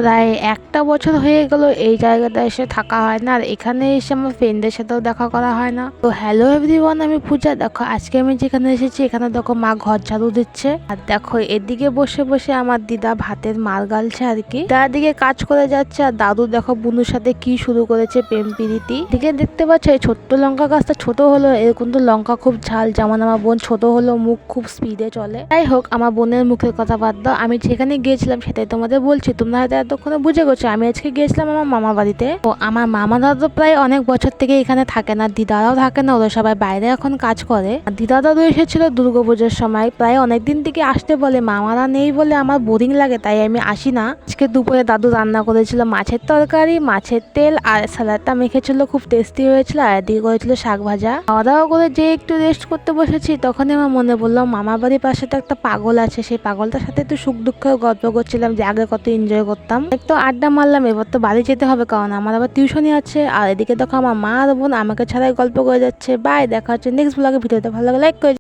প্রায় একটা বছর হয়ে গেল এই জায়গাটা এসে থাকা হয় না, আর এখানে এসে আমার ফ্রেন্ডদের সাথেও দেখা করা হয় না। তো হ্যালো এভরিওয়ান, আমি পূজা। দেখো আজকে আমি যেখানে এসেছি এখানে দেখো মা ঘর ঝাড়ু দিচ্ছে, আর দেখো এদিকে বসে বসে আমার দিদা ভাতের মার গালছে আর কি। তার দিকে কাজ করে যাচ্ছে, আর দাদু দেখো বুনুর সাথে কি শুরু করেছে প্রেম প্রীতি। দিকে দেখতে পাচ্ছ এই ছোট্ট লঙ্কা গাছটা ছোট হলো, এর কিন্তু লঙ্কা খুব ঝাল। যেমন আমার বোন ছোট হলো, মুখ খুব স্পিডে চলে। যাই হোক, আমার বোনের মুখের কথা বাদ দাও, আমি যেখানে গিয়েছিলাম সেটাই তোমাদের বলছি। তোমরা হয়তো এতক্ষণে বুঝে গেছো আমি আজকে গিয়েছিলাম আমার মামা বাড়িতে। তো আমার মামারা তো প্রায় অনেক বছর থেকে এখানে থাকে না, দিদারাও থাকে না, ওরা সবাই বাইরে এখন কাজ করে। দিদা দাদু এসেছিল দুর্গাপুজোর সময়, প্রায় অনেকদিন থেকে আসতে বলে, মামারা নেই বলে আমার বোরিং লাগে, তাই আমি আসি না। আজকে দুপুরে দাদু রান্না করেছিল মাছের তরকারি, মাছের তেল আর স্যালাডটা মেখেছিল, খুব টেস্টি হয়েছিল। আর এদিকে করেছিল শাক ভাজা। খাওয়া দাওয়া করে যে একটু রেস্ট করতে বসেছি তখনই আমার মনে পড়লো মামা বাড়ির পাশে তো একটা পাগল আছে, সেই পাগলটার সাথে একটু সুখ দুঃখের গল্প করছিলাম যে আগে কত এনজয় করতাম। একটু আড্ডা মারলাম, এবার তো বাড়ি যেতে হবে কারণ আমার আবার টিউশনই আছে। আর এদিকে দেখো আমার মা আর বোন আমাকে ছাড়াই গল্প করে যাচ্ছে। বাই, দেখা হচ্ছে নেক্সট ব্লগে। ভিডিওটা ভালো লাগে লাইক করে